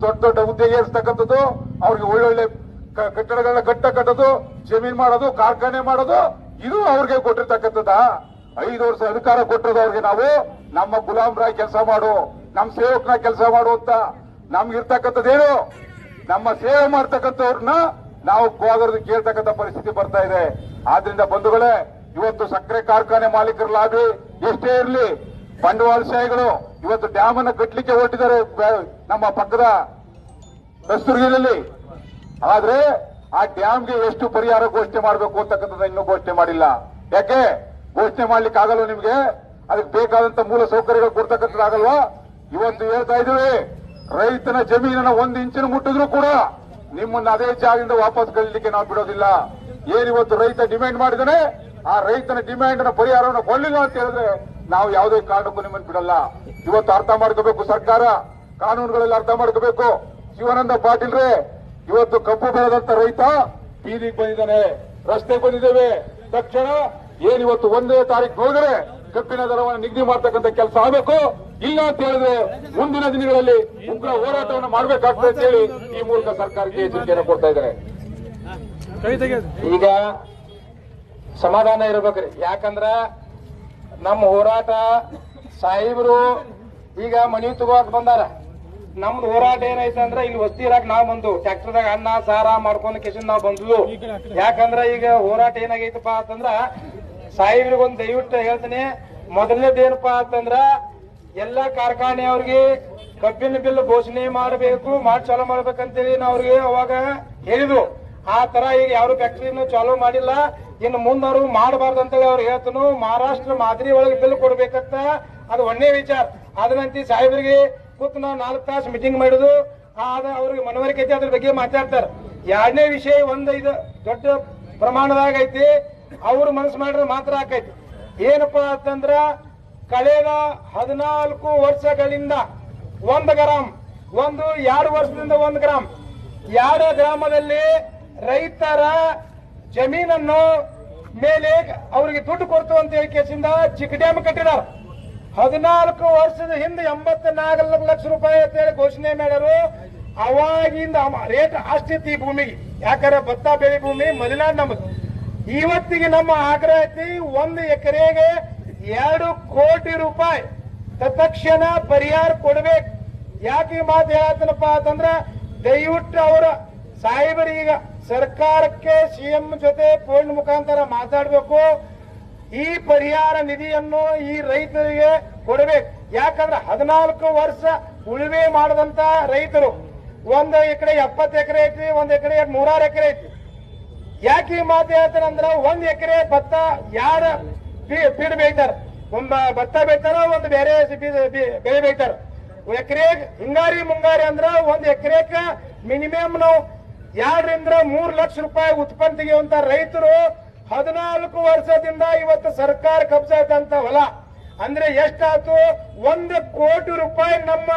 ದೊಡ್ಡ ದೊಡ್ಡ ಹುದ್ದೆಗೆ ಏರಿಸ್ತಕ್ಕಂಥದ್ದು, ಅವ್ರಿಗೆ ಒಳ್ಳೊಳ್ಳೆ ಕಟ್ಟಡಗಳನ್ನ ಕಟ್ಟೋದು, ಜಮೀನ್ ಮಾಡೋದು, ಕಾರ್ಖಾನೆ ಮಾಡೋದು, ಇದು ಅವ್ರಿಗೆ ಕೊಟ್ಟಿರ್ತಕ್ಕಂಥದ್ದ. 5 ವರ್ಷ ಅಧಿಕಾರ ಕೊಟ್ಟದ್ದು ಅವ್ರಿಗೆ. ನಾವು ನಮ್ಮ ಗುಲಾಮ್ರಾಗಿ ಕೆಲಸ ಮಾಡು, ನಮ್ಮ ಸೇವಕನ ಕೆಲಸ ಮಾಡು ಅಂತ ನಮ್ಗಿರ್ತಕ್ಕಂಥದ್ದೇನು, ನಮ್ಮ ಸೇವೆ ಮಾಡ್ತಕ್ಕಂಥವ್ರನ್ನ ನಾವು ಹೋಗೋದು ಕೇಳ್ತಕ್ಕಂಥ ಪರಿಸ್ಥಿತಿ ಬರ್ತಾ ಇದೆ. ಆದ್ರಿಂದ ಬಂಧುಗಳೇ, ಇವತ್ತು ಸಕ್ಕರೆ ಕಾರ್ಖಾನೆ ಮಾಲೀಕರ ಲಾಭಿ ಎಷ್ಟೇ ಇರಲಿ, ಬಂಡವಾಳಶಾಹಿಗಳು ಇವತ್ತು ಡ್ಯಾಮ್ ಅನ್ನು ಕಟ್ಟಲಿಕ್ಕೆ ಹೊರಟಿದ್ದಾರೆ ನಮ್ಮ ಪಕ್ಕದ ದಸ್ತೂರಿನಲ್ಲಿ. ಆದ್ರೆ ಆ ಡ್ಯಾಮ್ಗೆ ಎಷ್ಟು ಪರಿಹಾರ ಘೋಷಣೆ ಮಾಡಬೇಕು ಅಂತಕ್ಕಂಥದ್ದು ಇನ್ನೂ ಘೋಷಣೆ ಮಾಡಿಲ್ಲ. ಯಾಕೆ ಘೋಷಣೆ ಮಾಡ್ಲಿಕ್ಕೆ ಆಗಲ್ವ ನಿಮ್ಗೆ? ಅದಕ್ಕೆ ಬೇಕಾದಂತ ಮೂಲ ಸೌಕರ್ಯಗಳು ಕೊಡ್ತಕ್ಕಂಥದ್ದಾಗಲ್ವಾ? ಇವತ್ತು ಹೇಳ್ತಾ ಇದ್ದೀವಿ, ರೈತನ ಜಮೀನನ್ನ 1 ಇಂಚಿನ ಮುಟ್ಟಿದ್ರು ಕೂಡ ನಿಮ್ಮನ್ನ ಅದೇ ಜಾಗದಿಂದ ವಾಪಸ್ ಕಳಲಿಕ್ಕೆ ನಾವು ಬಿಡೋದಿಲ್ಲ. ಏನಿವತ್ತು ರೈತ ಡಿಮ್ಯಾಂಡ್ ಮಾಡಿದಾನೆ, ಆ ರೈತನ ಡಿಮ್ಯಾಂಡ್ ನ ಪರಿಹಾರವನ್ನು ಕೊಡಲಿಲ್ಲ ಅಂತ ಹೇಳಿದ್ರೆ ನಾವು ಯಾವುದೇ ಕಾರಣಕ್ಕೂ ನಿಮ್ಮನ್ನು ಬಿಡಲ್ಲ. ಇವತ್ತು ಅರ್ಥ ಮಾಡ್ಕೋಬೇಕು, ಸರ್ಕಾರ ಕಾನೂನುಗಳಲ್ಲಿ ಅರ್ಥ ಮಾಡ್ಕೋಬೇಕು. ಶಿವಾನಂದ ಪಾಟೀಲ್ರೇ, ಇವತ್ತು ಕಬ್ಬು ಬೆಳೆದಂತ ರೈತ ಬೀದಿಗೆ ಬಂದಿದ್ದಾನೆ, ರಸ್ತೆಗೆ ಬಂದಿದ್ದೇವೆ. ತಕ್ಷಣ ಏನಿವತ್ತು 1ನೇ ತಾರೀಕು ಹೋದರೆ ಕಬ್ಬಿನ ದರವನ್ನು ನಿಗದಿ ಮಾಡ್ತಕ್ಕಂಥ ಕೆಲಸ ಆಗಬೇಕು. ಇಲ್ಲ ಅಂತ ಹೇಳಿದ್ರೆ ಮುಂದಿನ ದಿನಗಳಲ್ಲಿ ಉಗ್ರ ಹೋರಾಟವನ್ನು ಮಾಡಬೇಕಾಗ್ತದೆ ಅಂತ ಹೇಳಿ ಈ ಮೂಲಕ ಸರ್ಕಾರಕ್ಕೆ ಎಚ್ಚರಿಕೆಯನ್ನು ಕೊಡ್ತಾ ಇದ್ದಾರೆ. ಈಗ ಸಮಾಧಾನ ಇರಬೇಕ್ರಿ. ಯಾಕಂದ್ರ ನಮ್ಮ ಹೋರಾಟ ಸಾಹೇಬರು ಈಗ ಮನಿ ತಗೋಕ್ ಬಂದಾರ. ನಮ್ದು ಹೋರಾಟ ಏನೈತೆ ಅಂದ್ರೆ ಇಲ್ಲಿ ವಸ್ತಿ ಇರಾಕ್ ನಾವ್ ಬಂದು ಟ್ರ್ಯಾಕ್ಟರ್ದಾಗ ಅನ್ನ ಸಾರ ಮಾಡ್ಕೊಂಡ್ ಕಿಶನ್ ನಾವ್ ಬಂದ್ವು. ಯಾಕಂದ್ರ ಈಗ ಹೋರಾಟ ಏನಾಗೈತಪ್ಪ ಅಂತಂದ್ರ ಸಾಹೇಬ್ರಿಗೊಂದು ದಯವಿಟ್ಟು ಹೇಳ್ತೀನಿ, ಮೊದಲನೇದೇನಪ್ಪಾ ಅಂತಂದ್ರ ಎಲ್ಲಾ ಕಾರ್ಖಾನೆಯವ್ರಿಗೆ ಕಬ್ಬಿನ ಬಿಲ್ ಘೋಷಣೆ ಮಾಡಬೇಕು, ಚಾಲೂ ಮಾಡ್ಬೇಕಂತೇಳಿ ನಾವು ಅವ್ರಿಗೆ ಅವಾಗ ಹೇಳಿದ್ರು. ಆ ತರ ಈಗ ಯಾರು ಫ್ಯಾಕ್ಟ್ರಿನೂ ಚಾಲೂ ಮಾಡಿಲ್ಲ. ಇನ್ನು ಮುಂದವರು ಮಾಡಬಾರ್ದು ಅಂತೇಳಿ ಅವ್ರು ಹೇಳ್ತನು. ಮಹಾರಾಷ್ಟ್ರ ಮಾದರಿ ಒಳಗೆ ಬಿಲ್ ಕೊಡ್ಬೇಕಂತ ಅದು ಒಳ್ಳೆ ವಿಚಾರ. ಅದರಂತೆ ಸಾಹೇಬರಿಗೆ ಕೂತು ನಾವು 4 ತಾಸು ಮೀಟಿಂಗ್ ಮಾಡಿದ್ರು. ಅವ್ರಿಗೆ ಮನವರಿಕೆ ಐತಿ, ಅದ್ರ ಬಗ್ಗೆ ಮಾತಾಡ್ತಾರೆ. 2ನೇ ವಿಷಯ ಇದು ದೊಡ್ಡ ಪ್ರಮಾಣದಾಗ ಐತಿ, ಅವ್ರು ಮನಸ್ಸು ಮಾಡಿದ್ರೆ ಮಾತ್ರ ಆಕೈತಿ. ಏನಪ್ಪಾ ಅಂತಂದ್ರ ಕಳೆದ 14 ವರ್ಷಗಳಿಂದ 1 ಗ್ರಾಮ್, 2 ವರ್ಷದಿಂದ 1 ಗ್ರಾಮ್, 2 ಗ್ರಾಮದಲ್ಲಿ ರೈತರ ಜಮೀನನ್ನು ಮೇಲೆ ಅವರಿಗೆ ದುಡ್ಡು ಕೊಡ್ತು ಅಂತ ಹೇಳಿ ಕೇಸಿಂದ ಚಿಕ್ಕ ಡ್ಯಾಮ್ ಕಟ್ಟಿದಾರ. 14 ವರ್ಷದ ಹಿಂದೆ 84 ಲಕ್ಷ ರೂಪಾಯಿ ಅಂತ ಹೇಳಿ ಘೋಷಣೆ ಮಾಡ್ಯಾರು. ಅವಾಗಿಂದ ರೇಟ್ ಅಷ್ಟಿತ್ತು ಈ ಭೂಮಿಗೆ. ಯಾಕಂದ್ರೆ ಭತ್ತ ಬೆಳೆ ಭೂಮಿ ಮಲೆನಾಡು ನಮ್ಮದು. ಇವತ್ತಿಗೆ ನಮ್ಮ ಆಗ್ರಹ ಐತಿ, 1 ಎಕರೆಗೆ 2 ಕೋಟಿ ರೂಪಾಯಿ ತತ್ಕ್ಷಣ ಪರಿಹಾರ ಕೊಡ್ಬೇಕು. ಯಾಕೆ ಈ ಮಾತು ಹೇಳತ್ತನಪ್ಪ ಅಂತಂದ್ರ ದಯವಿಟ್ಟು ಅವರ ಸಾಹೇಬರೀಗ ಸರ್ಕಾರಕ್ಕೆ ಸಿಎಂ ಜೊತೆ ಫೋನ್ ಮುಖಾಂತರ ಮಾತಾಡಬೇಕು. ಈ ಪರಿಹಾರ ನಿಧಿಯನ್ನು ಈ ರೈತರಿಗೆ ಕೊಡಬೇಕು. ಯಾಕಂದ್ರೆ 14 ವರ್ಷ ಉಳುಮೆ ಮಾಡದಂತ ರೈತರು 1 ಎಕರೆ 70 ಎಕರೆ ಐತಿ, 1 ಎಕರೆ 100 ಎಕರೆ ಐತಿ. ಯಾಕೆ ಈ ಮಾತು ಹೇಳ್ತಾರಂದ್ರ 1 ಎಕರೆ ಭತ್ತ ಯಾರು ಬೀಡ್ ಬೆಳಿತಾರ, ಭತ್ತ ಬೆಳಿತಾರ, ಒಂದು ಬೇರೆ ಬೆಳೆ ಬೆಳಿತಾರ. ಎಕರೆ ಹಿಂಗಾರಿ ಮುಂಗಾರಿ ಅಂದ್ರ 1 ಎಕರೆಕ ಮಿನಿಮಮ್ ನಾವು 2 ರಿಂದ 3 ಲಕ್ಷ ರೂಪಾಯಿ ಉತ್ಪನ್ನ ತೆಗೆಯುವಂತ ರೈತರು 14 ವರ್ಷದಿಂದ ಇವತ್ತು ಸರ್ಕಾರ ಕಬ್ಜಾ ಇದ್ದಂತ ಹೊಲ ಅಂದ್ರೆ ಎಷ್ಟಾಯ್ತು? 1 ಕೋಟಿ ರೂಪಾಯಿ ನಮ್ಮ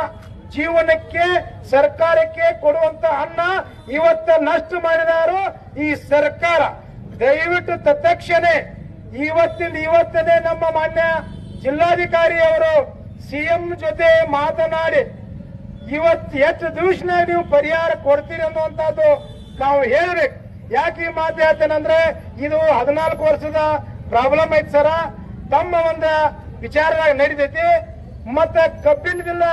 ಜೀವನಕ್ಕೆ ಸರ್ಕಾರಕ್ಕೆ ಕೊಡುವಂತ ಹಣ ಇವತ್ತ ನಷ್ಟ ಮಾಡಿದಾರು ಈ ಸರ್ಕಾರ. ದಯವಿಟ್ಟು ತತ್ಕ್ಷಣ ಇವತ್ತನೇ ನಮ್ಮ ಮಾನ್ಯ ಜಿಲ್ಲಾಧಿಕಾರಿ ಅವರು ಸಿಎಂ ಜೊತೆ ಮಾತನಾಡಿ ಇವತ್ತು ಎಷ್ಟು ದಿವಸನಾಗ ನೀವು ಪರಿಹಾರ ಕೊಡ್ತೀರಿ ಅನ್ನುವಂಥದ್ದು ನಾವು ಹೇಳ್ಬೇಕು. ಯಾಕೆ ಈ ಮಾತು ಹೇಳ್ತೇನೆಂದ್ರೆ ಇದು 14 ವರ್ಷದ ಪ್ರಾಬ್ಲಮ್ ಐತಿ ಸರ. ತಮ್ಮ ಒಂದು ವಿಚಾರದಾಗ ನಡೀತೈತಿ. ಮತ್ತ ಕಬ್ಬಿನದಿಲ್ಲ,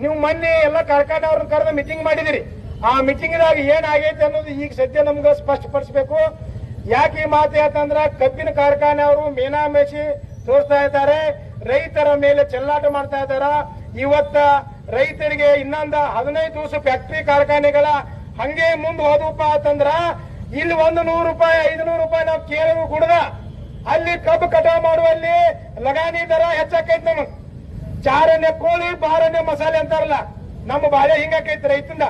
ನೀವು ಮೊನ್ನೆ ಎಲ್ಲ ಕಾರ್ಖಾನೆ ಅವ್ರನ್ನ ಕರೆದು ಮೀಟಿಂಗ್ ಮಾಡಿದಿರಿ. ಆ ಮೀಟಿಂಗ್ದಾಗ ಏನಾಗೈತೆ ಅನ್ನೋದು ಈಗ ಸದ್ಯ ನಮ್ಗೆ ಸ್ಪಷ್ಟಪಡಿಸಬೇಕು. ಯಾಕೆ ಈ ಮಾತು ಹೇಳ್ತಂದ್ರ ಕಬ್ಬಿನ ಕಾರ್ಖಾನೆ ಅವರು ಮೀನಾಮೇಷಿ ತೋರಿಸ್ತಾ ಇದ್ದಾರೆ, ರೈತರ ಮೇಲೆ ಚೆಲ್ಲಾಟ ಮಾಡ್ತಾ ಇದ್ದಾರ. ಇವತ್ತ ರೈತರಿಗೆ ಇನ್ನೊಂದು 15 ದಿವಸ ಫ್ಯಾಕ್ಟರಿ ಕಾರ್ಖಾನೆಗಳ ಹಂಗೆ ಮುಂದೆ ಹೋದಪ್ಪ ಅಂತಂದ್ರ ಇಲ್ಲಿ 100 ರೂಪಾಯಿ 500 ರೂಪಾಯಿ ನಾವು ಕೇಳುವ ಗುಡ್ದ ಅಲ್ಲಿ ಕಬ್ಬು ಕಟಾವ್ ಮಾಡುವಲ್ಲಿ ಲಗಾನಿ ದರ ಹೆಚ್ಚಾಕೈತಿ. ನಮಗ್ 4ನೇ ಕೋಳಿ 12ನೇ ಮಸಾಲೆ ಅಂತಾರಲ್ಲ, ನಮ್ಮ ಬಾಳೆ ಹಿಂಗಾಕೈತಿ ರೈತಂದ.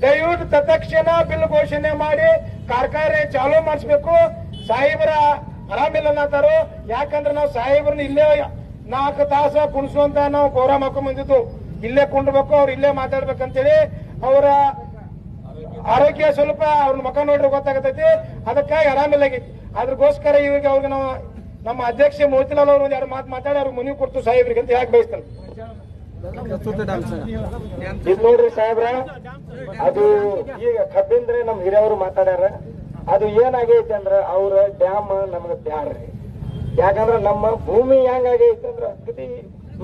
ದಯವಿಟ್ಟು ತತ್ಕ್ಷಣ ಬಿಲ್ ಘೋಷಣೆ ಮಾಡಿ ಕಾರ್ಖಾನೆ ಚಾಲೂ ಮಾಡಿಸ್ಬೇಕು. ಸಾಹೇಬರ ಆರಾಮಿಲ್ಲ ಅನ್ನತಾರು. ಯಾಕಂದ್ರೆ ನಾವು ಸಾಹೇಬ್ರನ್ನ ಇಲ್ಲೇ 4 ತಾಸು ಕುಣಿಸುವಂತ ನಾವು ಪ್ರೋಗ್ರಾಮ್ ಹಾಕೊಂಡ್ ಬಂದಿದ್ದು. ಇಲ್ಲೇ ಕುಂಡ್ಬೇಕು, ಅವ್ರು ಇಲ್ಲೇ ಮಾತಾಡ್ಬೇಕಂತೇಳಿ. ಅವರ ಆರೋಗ್ಯ ಸ್ವಲ್ಪ ಅವ್ರ ಮುಖ ನೋಡ್ರೆ ಗೊತ್ತಾಗತೈತಿ. ಅದಕ್ಕಾಗಿ ಆರಾಮಿಲ್ಲ ಆಗೈತಿ. ಅದ್ರಗೋಸ್ಕರ ಇವಾಗ ಅವ್ರಿಗೆ ನಾವು ನಮ್ಮ ಅಧ್ಯಕ್ಷ ಮೋತಿಲಾಲ್ ಅವ್ರು 1-2 ಮಾತು ಮಾತಾಡಿ ಅವ್ರಿಗೆ ಮನವಿ ಕೊಡ್ತು ಸಾಹೇಬ್ರಿಗೆ ಅಂತ ಯಾಕೆ ಬಯಸ್ತಾನೆ. ಇದು ನೋಡ್ರಿ ಸಾಹೇಬ್ರ, ಅದು ಈಗ ಕಬ್ಬಿಂದ್ರೆ ನಮ್ ಹಿರಿಯವರು ಮಾತಾಡ್ಯಾರ. ಅದು ಏನಾಗೈತಿ ಅಂದ್ರ ಅವ್ರ ಡ್ಯಾಮ್ ನಮ್ಗ ಬ್ಯಾಡ್ರಿ. ಯಾಕಂದ್ರ ನಮ್ಮ ಭೂಮಿ ಹೆಂಗಾಗೈತಿ ಅಂದ್ರ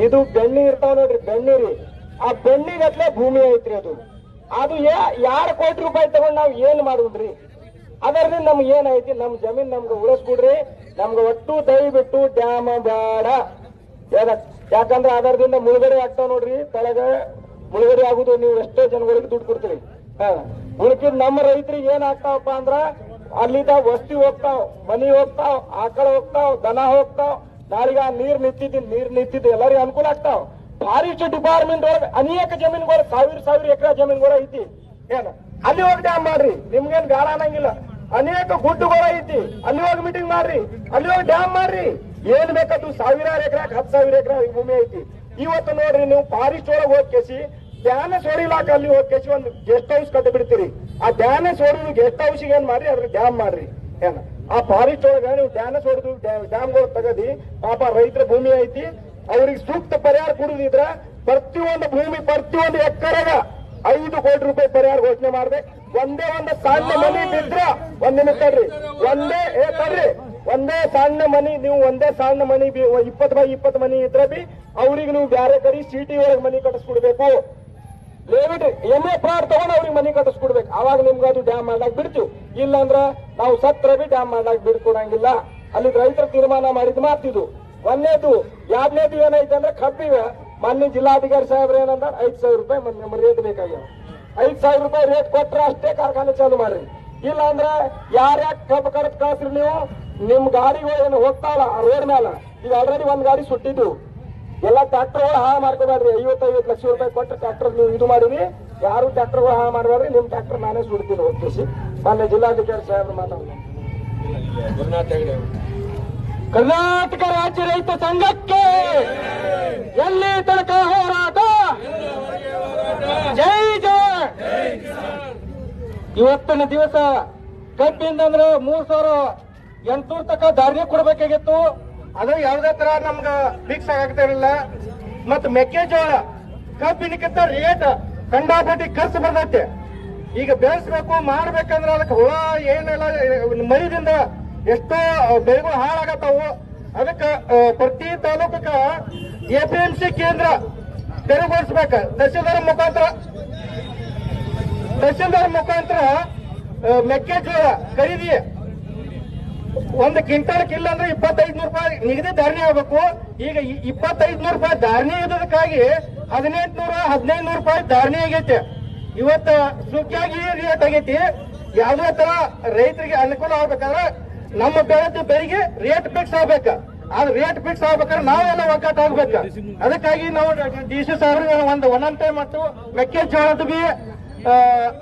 ಇದು ಬೆಣ್ಣಿ ಇರ್ತಾವ ನೋಡ್ರಿ, ಬೆಣ್ಣೀರಿ. ಆ ಬೆಣ್ಣಿಗತ್ಲೆ ಭೂಮಿ ಐತ್ರಿ. ಅದು ಯಾರು ಕೋಟಿ ರೂಪಾಯಿ ತಗೊಂಡ್ ನಾವ್ ಏನ್ ಮಾಡುದ್ರಿ? ಅದರಿಂದ ನಮ್ಗೆ ಏನೈತಿ, ನಮ್ ಜಮೀನ್ ನಮ್ಗೆ ಉಳಿಸ್ಕೊಡ್ರಿ. ನಮ್ಗೆ ಒಟ್ಟು ದಯವಿಟ್ಟು ಡ್ಯಾಮ್ ಬೇಡ. ಯಾಕಂದ್ರೆ ಅದರದಿಂದ ಮುಳುಗಡೆ ಆಗ್ತಾವ ನೋಡ್ರಿ, ತಳಗ ಮುಳುಗಡೆ ಆಗುದು. ನೀವು ಎಷ್ಟೋ ಜನಗಳಿಗೆ ದುಡ್ಡು ಕೊಡ್ತೀರಿ. ಉಳ್ಕಿದ್ ನಮ್ಮ ರೈತರಿಗೆ ಏನ್ ಆಗ್ತಾವಪ್ಪ ಅಂದ್ರ ಅಲ್ಲಿದ್ದ ವಸ್ತಿ ಹೋಗ್ತಾವ್, ಮನಿ ಹೋಗ್ತಾವ್, ಆಕಳ ಹೋಗ್ತಾವ್, ದನ ಹೋಗ್ತಾವ್. ನಾಳಿಗ ನೀರ್ ನಿಂತಿದ್ದು ಎಲ್ಲರಿಗೂ ಅನುಕೂಲ ಆಗ್ತಾವ್. ಫಾರೆಸ್ಟ್ ಡಿಪಾರ್ಟ್ಮೆಂಟ್ ಒಳಗೆ ಅನೇಕ ಜಮೀನುಗಳು ಸಾವಿರ ಎಕರೆ ಜಮೀನುಗಳು ಐತಿ. ಏನ ಅಲ್ಲಿ ಹೋಗಿ ಡ್ಯಾಮ್ ಮಾಡ್ರಿ, ನಿಮ್ಗೇನ್ ಬೇಡ ಅನ್ನಂಗಿಲ್ಲ. ಅನೇಕ ಗುಡ್ಡುಗಳು ಐತಿ, ಅಲ್ಲಿ ಹೋಗಿ ಮೀಟಿಂಗ್ ಮಾಡ್ರಿ, ಅಲ್ಲಿ ಹೋಗಿ ಡ್ಯಾಮ್ ಮಾಡ್ರಿ. ಏನ್ ಬೇಕದು 1000 ಎಕರೆ 10,000 ಎಕರೆ ಭೂಮಿ ಐತಿ. ಇವತ್ತು ನೋಡ್ರಿ, ನೀವು ಫಾರೆಸ್ಟ್ ಒಳಗೆ ಹೋಗಿ ಡ್ಯಾಮೇಜ್ ಹೊಡಿಲಾಕ ಅಲ್ಲಿ ಹೋಗಿ ಒಂದು ಗೆಸ್ಟ್ ಹೌಸ್ ಕಟ್ಟಿ ಬಿಡ್ತೀರಿ. ಆ ಡ್ಯಾಮೇಜ್ ಹೊಡಿದು ಗೆಸ್ಟ್ ಹೌಸ್ ಏನ್ ಮಾಡ್ರಿ, ಅದ್ರ ಡ್ಯಾಮ್ ಮಾಡ್ರಿ. ಏನ ಆ ಫಾರೆಸ್ಟ್ ಒಳಗ ನೀವು ಡ್ಯಾಮೇಜ್ ಹೊಡೆದು ಡ್ಯಾಮ್ಗಳು ತಗದಿ, ಪಾಪ ರೈತರ ಭೂಮಿ ಐತಿ, ಅವ್ರಿಗೆ ಸೂಕ್ತ ಪರಿಹಾರ ಕೊಡುದಿದ್ರ ಪ್ರತಿಯೊಂದು ಭೂಮಿ ಪ್ರತಿಯೊಂದು ಎಕರೆಗ 5 ಕೋಟಿ ರೂಪಾಯಿ ಪರಿಹಾರ ಘೋಷಣೆ ಮಾಡ್ಬೇಕು. ಒಂದೇ ಒಂದು ಸಣ್ಣ ಮನಿ ಬಿದ್ರ, ಒಂದ್ ನಿಮಿಷ ತಡ್ರಿ, ಒಂದೇ ಸಣ್ಣ ಮನಿ, ನೀವು ಒಂದೇ ಸಣ್ಣ ಮನಿ 20 by 20 ಮನಿ ಇದ್ರ ಬಿ ಅವ್ರಿಗೆ ನೀವು ಬ್ಯಾರೆ ಕಡೆ ಸಿಟಿ ಒಳಗೆ ಮನಿ ಕಟ್ಟಿಸ್ಕೊಡ್ಬೇಕು. ಲೇವಿಟ್ ಎಮ್ಮೆ ಪ್ರಾಡ್ ತಗೊಂಡ್ ಅವ್ರಿಗೆ ಮನಿ ಕಟ್ಟಿಸ್ಕೊಡ್ಬೇಕು. ಅವಾಗ ನಿಮ್ಗೆ ಅದು ಡ್ಯಾಮ್ ಮಾಡ್ಲಾಕ್ ಬಿಡ್ತೀವಿ. ಇಲ್ಲಾಂದ್ರ ನಾವು ಸತ್ರ ಬಿ ಡ್ಯಾಮ್ ಮಾಡ್ಲಾಕ್ ಬಿಡ್ಕೊಡಂಗಿಲ್ಲ. ಅಲ್ಲಿ ರೈತರು ತೀರ್ಮಾನ ಮಾಡಿದ್ ಮಾತಿದು. ಒಂದೇದು. ಎರಡನೇದು ಏನೈತೆ ಅಂದ್ರೆ ಕಬ್ಬಿಗೆ ಮೊನ್ನೆ ಜಿಲ್ಲಾಧಿಕಾರಿ ಸಾಹೇಬ್ರ ಏನಂದ್ರೆ 5,000 ರೂಪಾಯಿ ರೇಟ್ ಬೇಕಾಗ್ಯಾವ. 5,000 ರೂಪಾಯಿ ರೇಟ್ ಕೊಟ್ರೆ ಅಷ್ಟೇ ಕಾರ್ಖಾನೆ ಚಾಲು ಮಾಡ್ರಿ. ಇಲ್ಲ ಅಂದ್ರೆ ಯಾರ್ಯಾಕೆ ಕಬ್ಬು ಕಡತ್ ಕಳಿಸ್ರಿ ನೀವು? ನಿಮ್ ಗಾಡಿಗಳು ಏನು ಹೋಗ್ತಾವಲ್ಲ ರೋಡ್ ಮೇಲೆ, ಈಗ ಆಲ್ರೆಡಿ ಒಂದ್ ಗಾಡಿ ಸುಟ್ಟಿದ್ದು. ಎಲ್ಲ ಟ್ರ್ಯಾಕ್ಟರ್ ಹಾಳು ಮಾಡ್ಕೋಬೇಡ್ರಿ. 50 ಲಕ್ಷ ರೂಪಾಯಿ ಕೊಟ್ಟು ಟ್ರ್ಯಾಕ್ಟರ್ ನೀವು ಇದು ಮಾಡಿರಿ. ಯಾರು ಟ್ರ್ಯಾಕ್ಟರ್ ಹಾಳು ಮಾಡಬೇಡ್ರಿ. ನಿಮ್ ಟ್ರ್ಯಾಕ್ಟರ್ ನಾನೇ ಸುಡ್ತೀನಿ ಹೋಗ್ತೀಸಿ. ಮೊನ್ನೆ ಜಿಲ್ಲಾಧಿಕಾರಿ ಸಾಹೇಬ್ರು ಮಾತಾಡ ಕರ್ನಾಟಕ ರಾಜ್ಯ ರೈತ ಸಂಘಕ್ಕೆ ಎಲ್ಲಿ ತನಕ ಹೋರಾಟ, ಜೈ ಜೈ. ಇವತ್ತಿನ ದಿವಸ ಕಬ್ಬಿಂದ ಅಂದ್ರೆ 3,800 ತನಕ ಧಾರಣೆ ಕೊಡ್ಬೇಕಾಗಿತ್ತು. ಅದು ಯಾವುದೇ ತರ ನಮ್ಗ ಫಿಕ್ಸ್ ಆಗ್ತಾ ಇರಲಿಲ್ಲ. ಮತ್ ಮೆಕ್ಕೆಜೋಳ ಕಬ್ಬಿನಕ್ಕಿಂತ ರೇಟ್ ಕಂಡಾಪಟ್ಟಿ ಖರ್ಚು ಬರ್ತೈತೆ. ಈಗ ಬೆಳೆಸ್ಬೇಕು ಮಾಡ್ಬೇಕಂದ್ರೆ ಅದಕ್ಕೆ ಹುಳ ಏನೆಲ್ಲ ಮರಿದಿಂದ ಎಷ್ಟೋ ಬೆಳೆಗಳು ಹಾಳಾಗತ್ತಾವು. ಅದಕ್ಕೆ ಪ್ರತಿ ತಾಲೂಕಕ್ಕ APMC ಕೇಂದ್ರ ತೆರವುಗೊಳಿಸ್ಬೇಕ. ತಹಸೀಲ್ದಾರ್ ಮುಖಾಂತರ ಮೆಕ್ಕೆಜೋಳ ಖರೀದಿ ಒಂದು ಕ್ವಿಂಟಾಲ್కి ಇಲ್ಲ ಅಂದ್ರೆ 2,500 ರೂಪಾಯಿ ನಿಗದಿ ಧಾರಣೆ ಆಗ್ಬೇಕು. ಈಗ 2,500 ರೂಪಾಯಿ ಧಾರಣೆ ಇರೋದಕ್ಕಾಗಿ 1,800-1,500 ರೂಪಾಯಿ ಧಾರಣೆ ಆಗೈತೆ. ಇವತ್ತು ಸುಖಿಯಾಗಿ ರೇಟ್ ಆಗೈತಿ. ಯಾವುದೇ ತರ ರೈತರಿಗೆ ಅನುಕೂಲ ಆಗ್ಬೇಕಾದ್ರೆ ನಮ್ಮ ಬೆಳೆಗೆ ರೇಟ್ ಫಿಕ್ಸ್ ಆಗ್ಬೇಕ. ಆದ್ರೆ ರೇಟ್ ಫಿಕ್ಸ್ ಆಗ್ಬೇಕಾದ್ರೆ ನಾವೆಲ್ಲ ಒಗ್ಗಟ್ಟು ಆಗ್ಬೇಕ. ಅದಕ್ಕಾಗಿ ನಾವು DC ಸಾಹೇಬ್ರಿಗೆ ಒಂದೊಂದ್ ಟೈಮ್ ಮತ್ತು ಮೆಕ್ಕೆಜೋಳದ ಬಿ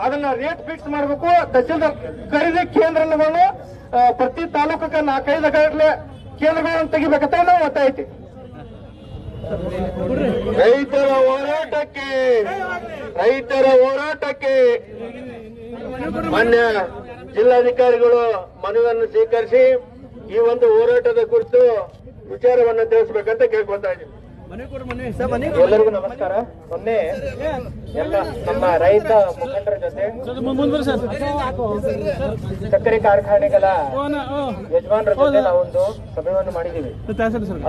ಅದನ್ನ ರೇಟ್ ಫಿಕ್ಸ್ ಮಾಡಬೇಕು. ತಹಸೀಲ್ದಾರ್ ಖರೀದಿ ಕೇಂದ್ರಗಳನ್ನು ಪ್ರತಿ ತಾಲೂಕಕ್ಕೆ 4-5 ಗಂಟೆ ಕೇಂದ್ರಗಳನ್ನು ತೆಗಿಬೇಕಂತ ನಾವು ಒತ್ತಾಯ್ತಿ. ರೈತರ ಹೋರಾಟಕ್ಕೆ ಮಾನ್ಯ ಜಿಲ್ಲಾಧಿಕಾರಿಗಳು ಮನವಿಯನ್ನು ಸ್ವೀಕರಿಸಿ ಈ ಒಂದು ಹೋರಾಟದ ಕುರಿತು ವಿಚಾರವನ್ನು ತಿಳಿಸಬೇಕಂತ ಕೇಳ್ಕೊತಾ ಇದ್ದೀನಿ. ಎಲ್ಲರಿಗೂ ನಮಸ್ಕಾರ. ಮೊನ್ನೆ ಎಲ್ಲ ನಮ್ಮ ರೈತ ಮುಖಂಡರ ಜೊತೆ ಸಕ್ಕರೆ ಕಾರ್ಖಾನೆಗಳ ಯಜಮಾನರ ಜೊತೆ ನಾವೊಂದು ಸಭೆಯನ್ನು ಮಾಡಿದ್ದೀವಿ.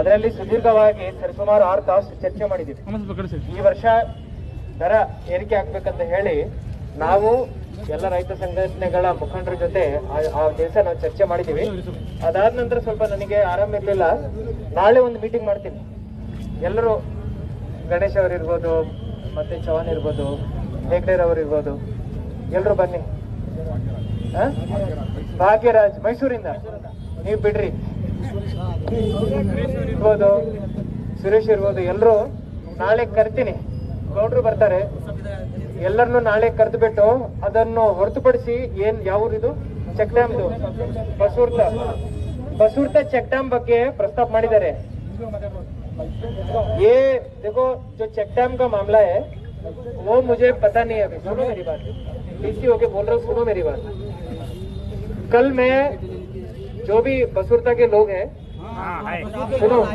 ಅದರಲ್ಲಿ ಸುದೀರ್ಘವಾಗಿ ಸರಿಸುಮಾರು 6 ತಾಸು ಚರ್ಚೆ ಮಾಡಿದ್ದೀವಿ. ಈ ವರ್ಷ ದರ ಏರಿಕೆ ಆಗ್ಬೇಕಂತ ಹೇಳಿ ನಾವು ಎಲ್ಲ ರೈತ ಸಂಘಟನೆಗಳ ಮುಖಂಡರ ಜೊತೆ ಆ ದಿವಸ ನಾವು ಚರ್ಚೆ ಮಾಡಿದ್ದೀವಿ. ಅದಾದ ನಂತರ ಸ್ವಲ್ಪ ನನಗೆ ಆರಾಮ ಇರ್ಲಿಲ್ಲ. ನಾಳೆ ಒಂದು ಮೀಟಿಂಗ್ ಮಾಡ್ತೀನಿ. ಎಲ್ಲರೂ ಗಣೇಶ್ ಅವರಿರ್ಬೋದು, ಮತ್ತೆ ಚವಾನ್ ಇರ್ಬೋದು, ಹೆಗ್ಡೇರ್ ಅವರಿರ್ಬೋದು, ಎಲ್ಲರೂ ಬನ್ನಿ. ಭಾಗ್ಯರಾಜ್ ಮೈಸೂರಿಂದ ನೀವು ಬಿಡ್ರಿ ಇರ್ಬೋದು, ಸುರೇಶ್ ಇರ್ಬೋದು, ಎಲ್ಲರೂ ನಾಳೆ ಕರ್ತೀನಿ. ಗೌಡ್ರು ಬರ್ತಾರೆ. ಎಲ್ಲರನ್ನು ನಾಳೆ ಕರೆದು ಬಿಟ್ಟು ಅದನ್ನು ಹೊರತುಪಡಿಸಿ ಯಾವ ಇದು ಚೆಕ್ ಡ್ಯಾಮ್ದು ಬಸೂರ್ತ ಚೆಕ್ ಡ್ಯಾಮ್ ಬಗ್ಗೆ ಪ್ರಸ್ತಾಪ ಮಾಡಿದ್ದಾರೆ. ये देखो जो चेक डैम का मामला है वो मुझे पता नहीं है अभी. सुनो मेरी बात, डीसी होके बोल रहा हूँ, सुनो मेरी बात. कल मैं जो भी बसुरता के लोग हैं सुनो